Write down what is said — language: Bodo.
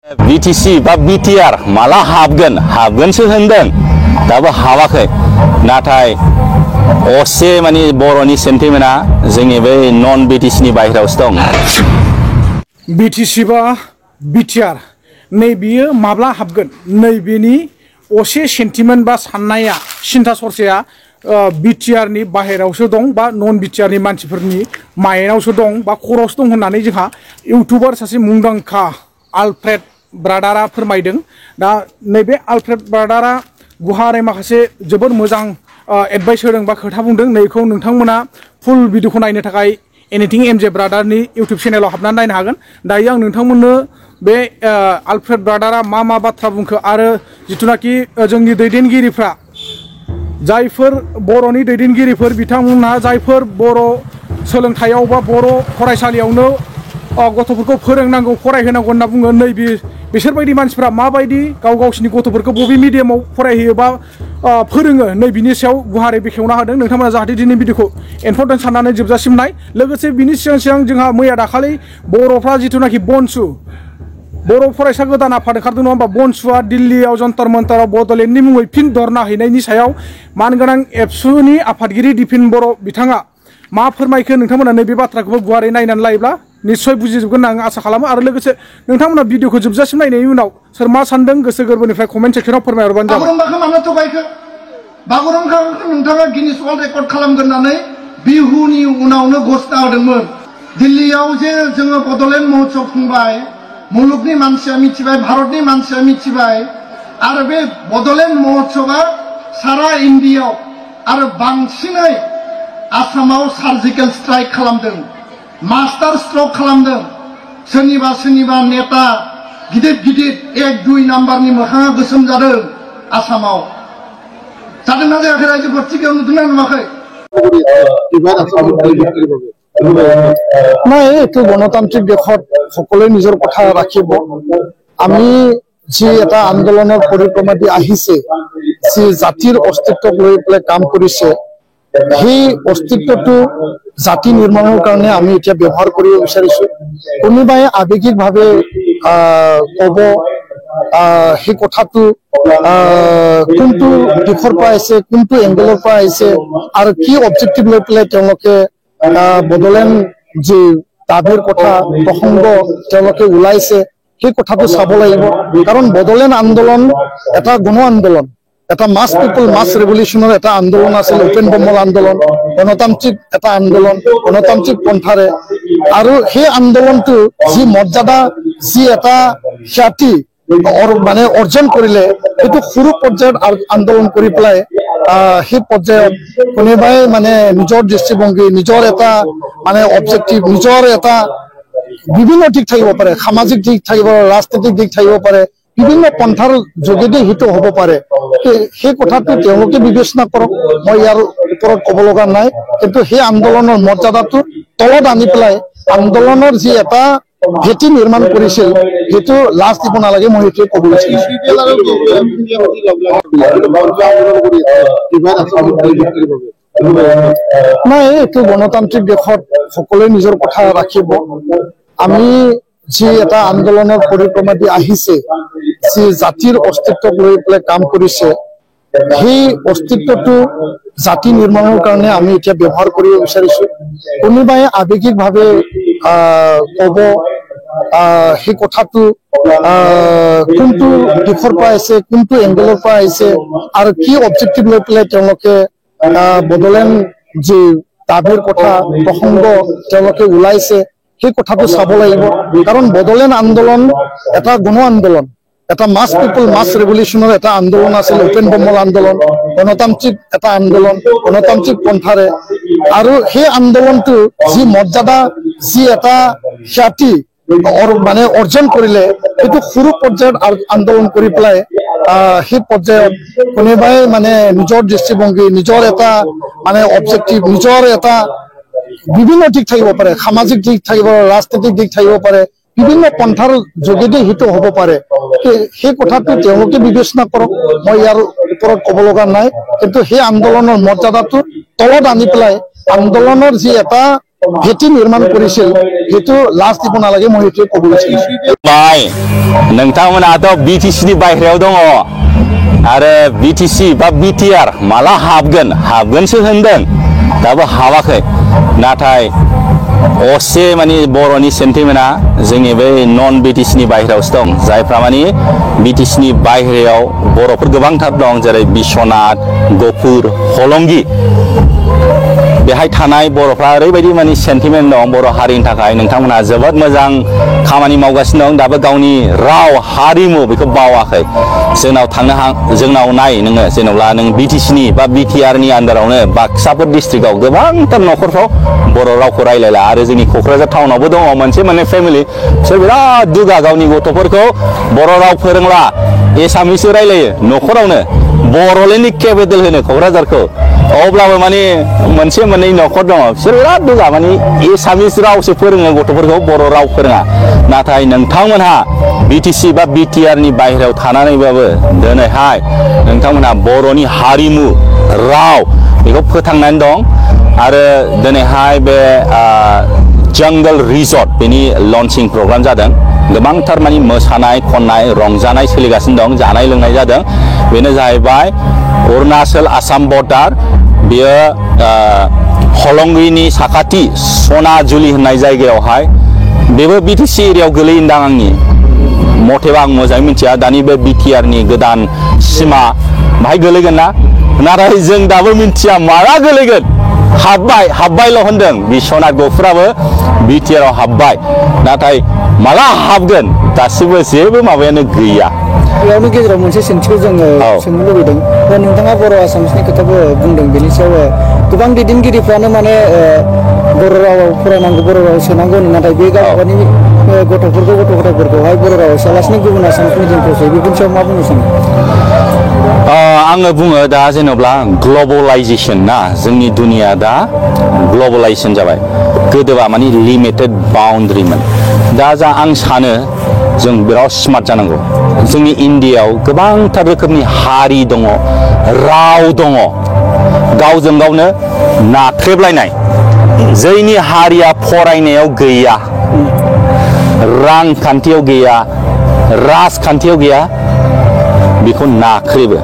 बिटिसि बा बिटिआर माला हाबगोनसो होनदों दाबो हाबाखै नाथाय असे माने बर'नि सेन्टिमेन्टआ जोंनि बै नन बिटिसिनि बाहेरावसो दं। बिटिसि बा बिटिआर नै बियो माब्ला हाबगोन नैबेनि असे सेन्टिमेन्ट बा साननाया सिन्था सरसाया बिटिआरनि बाहेरावसो दं बा नन बिटिआरनि मानसिफोरनि माइन्डआवसो दं बा खर'आवसो दं होननानै जोंहा इउटुबार सासे मुंदांखा आलफ्रेड ब्रादारा फोरमायदों। दा नैबे आलफ्रेड ब्रादारा गुवारै माखासे जोबोद मोजां एडभाइस होदों बा खोथा बुंदों। नैखौ नोंथांमोना फुल भिडिअखौ नायनो थाखाय एनिथिं एमजे ब्रादारनि इउटुब चेनेलाव हाबनानै नायनो हागोन। दायो आं नोंथांमोननो बे आलफ्रेड ब्रादारा मा बाथ्रा बुंखो आरो जिथुनाखि जोंनि दैदेनगिरिफ्रा जायफोर बर'नि दैदेनगिरिफोर बिथांमोनहा जायफोर बर' सोलोंथाइयाव बा बर' फरायसालियावनो गथ'फोरखौ फोरोंनांगौ फरायहोनांगौ होनना बुङो नै बिसोरबायदि मानसिफ्रा माबायदि गावसिनि गथ'फोरखौ बबे मिडियामाव फरायहोयो बा फोरोङो नै बिनि सायाव गुवारै बेखेवना होदों। नोंथांमोना जाहाथे दिनै भिडिअखौ इम्परटेन्ट साननानै जोबजासिम नाय। लोगोसे बिनि सिगां जोंहा मैया दाखालि बर'फ्रा जिथुनाखि बनसु बर' फरायसा गोदान आफाद ओंखारदों नङा होमबा बनसुआ दिल्लीयाव जन्तर मन्तराव बड'लेण्डनि मुङै फिन धरना हैनायनि सायाव मानगोनां एबसुनि आफादगिरि दिपिन बर' बिथाङा मा फोरमायखो नोंथांमोना नैबे बाथ्राखौबो गुवारै नायनानै लायोब्ला निस्सय बुजिजोबगोन होनना आं आसा खालामो। आरो लोगोसे नोंथांमोना भिडिअखौ जोबजासिम नायनायनि उनाव सोर मा सानदों गोसो गोरबोनिफ्राय कमेन्ट सेक्सनाव फोरमायहरबानो जाबाय। बागुरुम्बाखौ मानो थगायखो बागुरुम्बाखौ नोंथाङा गिनिस वर्ल्ड रेकर्ड खालामगोन होननानै बिहुनि उनावनो घोषणा होदोंमोन। दिल्लीयाव जे जोङो बड'लेण्ड महोत्सव खुंबाय मुलुगनि मानसिया मिथिबाय भारतनि मानसिया मिथिबाय आरो बे बड'लेण्ड महोत्सवआ सारा इन्डियायाव आरो बांसिनै आसामाव सार्जिकेल स्ट्राइक खालामदों मास्टार स्ट्रक खालामदों। सोरनिबा नेता गिदिर 1-2 नाम्बारनि मोखाङा गोसोम जादों आसामाव जादोंना जायाखै रायजोफोर टिभियाव नुदोंना नुवाखै? নাই এইটো গণতান্ত্ৰিক দেশত সকলোৱে নিজৰ কথা ৰাখিব। আমি যি এটা আন্দোলনৰ পৰিক্ৰমা দি আহিছে যি জাতিৰ অস্তিত্বক লৈ পেলাই কাম কৰিছে সেই অস্তিত্বটো জাতি নিৰ্মাণৰ কাৰণে আমি এতিয়া ব্যৱহাৰ কৰিব বিচাৰিছো। কোনোবাই আৱেগিকভাৱে ক'ব সেই কথাটো কোনটো দিশৰ পৰা আহিছে কোনটো এংগেলৰ পৰা আহিছে আৰু কি অবজেক্টিভ লৈ পেলাই তেওঁলোকে বডলেণ্ড যে দাবীৰ কথা প্ৰসংগ তেওঁলোকে ওলাইছে সেই কথাটো চাব লাগিব। কাৰণ বডলেণ্ড আন্দোলন এটা গণ আন্দোলন এটা মাছ পিপল মাছ ৰেভলিউচনৰ এটা আন্দোলন আছিল ওপেন বমল আন্দোলন গণতান্ত্ৰিক এটা আন্দোলন গণতান্ত্ৰিক পন্থাৰে আৰু সেই আন্দোলনটো যি মৰ্যাদা যি এটা খ্যাতি মানে অৰ্জন কৰিলে সেইটো সৰু পৰ্যায়ত আন্দোলন কৰি পেলাই সেই পৰ্যায়ত কোনোবাই মানে নিজৰ দৃষ্টিভংগী নিজৰ এটা মানে অবজেক্টিভ নিজৰ এটা বিভিন্ন দিশ থাকিব পাৰে সামাজিক দিশ থাকিব ৰাজনৈতিক দিশ থাকিব পাৰে বিভিন্ন পন্থাৰ যোগেদি সেইটো হ'ব পাৰে সেই কথাটো তেওঁলোকে বিবেচনা কৰক। মই ইয়াৰ ওপৰত ক'ব লগা নাই কিন্তু সেই আন্দোলনৰ মৰ্যাদাটো তলত আনি পেলাই আন্দোলনৰ যি এটা ভেটি নিৰ্মাণ কৰিছিল সেইটো লাজ দিব নালাগে মই এইটোৱে ক'ব বিচাৰিছো। নাই এইটো গণতান্ত্ৰিক দেশত সকলোৱে নিজৰ কথা ৰাখিব। আমি যি এটা আন্দোলনৰ পৰিক্ৰমা দি আহিছে যি জাতিৰ অস্তিত্বক লৈ পেলাই কাম কৰিছে সেই অস্তিত্বটো জাতি নিৰ্মাণৰ কাৰণে আমি এতিয়া ব্যৱহাৰ কৰিব বিচাৰিছো। কোনোবাই আৱেগিকভাৱে ক'ব সেই কথাটো কোনটো দিশৰ পৰা আহিছে কোনটো এংগেলৰ পৰা আহিছে আৰু কি অবজেক্টিভ লৈ পেলাই তেওঁলোকে বডলেণ্ড যে দাবীৰ কথা প্ৰসংগ তেওঁলোকে ওলাইছে সেই কথাটো চাব লাগিব। কাৰণ বডলেণ্ড আন্দোলন এটা গণ আন্দোলন এটা মাছ পিপল মাছ ৰেভলিউচনৰ এটা আন্দোলন আছিল ওপেন বমল আন্দোলন গণতান্ত্ৰিক এটা আন্দোলন গণতান্ত্ৰিক পন্থাৰে আৰু সেই আন্দোলনটো যি মৰ্যাদা যি এটা খ্যাতি মানে অৰ্জন কৰিলে সেইটো সৰু পৰ্যায়ত আন্দোলন কৰি পেলাই সেই পৰ্যায়ত কোনোবাই মানে নিজৰ দৃষ্টিভংগী নিজৰ এটা মানে অবজেক্টিভ নিজৰ এটা বিভিন্ন দিশ থাকিব পাৰে সামাজিক দিশ থাকিব ৰাজনৈতিক দিশ থাকিব পাৰে বিভিন্ন পন্থাৰ যোগেদি সেইটো হ'ব পাৰে সেই কথাটো তেওঁলোকে বিবেচনা কৰক। মই ইয়াৰ ওপৰত ক'ব লগা নাই কিন্তু সেই আন্দোলনৰ মৰ্যাদাটো তলত আনি পেলাই আন্দোলনৰ যি এটা ভেটি নিৰ্মাণ কৰিছিল সেইটো লাজ দিব নালাগে মই সেইটোৱে ক'ব বিচাৰিছোঁ बाय नोंथांमोनाथ' BTC नि बायह्रायाव दङ आरो BTC बा BTR माला हाबगोनसो होनदों दाबो हाबाखै नाथाय असे माने बर'नि सेन्टिमेन्टआ जोंनि बे नन BTC नि बायह्रायावसो दं जायफ्रा माने BTC नि बायह्रायाव बर'फोर गोबांथार दं जेरै बिश्वनाथ गफुर हलंगि बेहाय थानाय बर'फ्रा ओरैबायदि माने सेन्टिमेन्ट दं बर' हारिनि थाखाय नोंथांमोनहा जोबोद मोजां खामानि मावगासिनो दं दाबो गावनि राव हारिमु बेखौ बावाखै जोंनाव नाय नोङो जेनेबा नों BTC नि बा BTR नि आन्दारावनो बाक्साफोर डिस्ट्रिक्टआव गोबांथार न'खरफ्राव बर' रावखौ रायलायला आरो जोंनि क'क्राझार टाउनावबो दङ मोनसे मोननै फेमिलि बिसोर बिराद दुगा गावनि गथ'फोरखौ बर' राव फोरोंला एसामिससो रायलायो न'खरावनो बर'लेण्डनि केपिटेल होनो क'क्राझारखौ अब्लाबो माने मोनसे मोननै न'खर दङ बिसोर बिराद दुगा माने एसामिस रावसो फोरोङो गथ'फोरखौ बर' राव फोरोङा नाथाय नोंथांमोनहा BTC बा BTR नि बायह्रायाव थानानैबाबो दिनैहाय नोंथांमोनहा बर'नि हारिमु राव बेखौ फोथांनानै दं आरो दिनैहाय बे जंगल रिजर्ट बेनि लन्चिं प्रग्राम जादों गोबांथार माने मोसानाय खननाय रंजानाय सोलिगासिनो दं जानाय लोंनाय जादों बेनो जाहैबाय अरुणाचल आसाम बर्डार बेयो हलंगिनि साखाथि सनाजुलि होननाय जायगायावहाय बेबो BTC एरियायाव गोलैयोदां आंनि मथेबा आं मोजाङै मिथिया दानि बे BTR नि गोदान सिमा बाहाय गोलैगोन ना नाथाय जों दाबो मिथिया माला गोलैगोन हाबबायल' होनदों बिश्वनाथ गफुराबो BTR आव हाबबाय नाथाय माला हाबगोन दासिमबो जेबो माबायानो गैया बेयावनो गेजेराव मोनसे सोंथिखौ जोङो सोंनो लुबैदों नोंथाङा बर' आसामिसनि खोथाबो बुंदों बेनि सायाव गोबां दैदेनगिरिफ्रानो माने बर' रावाव फरायनांगौ बर' रावाव सोनांगौ नाथाय बे गावनि गथ'फोरखौ गथ' गथायफोरखौहाय बर' रावाव सोआलासिनो गुबुन आसामिस मिडियामफ्रावसो बेफोरनि सायाव मा बुंनो सानो आङो बुङो दा जेनेबा ग्लबेलाइजेसन ना जोंनि दुनिया दा ग्लबेलाइजेसन जाबाय गोदोबा माने लिमिटेड बाउन्ड्रिमोन दा आं सानो जों बिराद स्मार्ट जानांगौ जोंनि इन्डियायाव गोबांथार रोखोमनि हारि दङ राव दङ गावजों गावनो नाख्रेबलायनाय जायनि हारिया फरायनायाव गैया रांखान्थियाव गैया राजखान्थियाव गैया बेखौ नाख्रेबो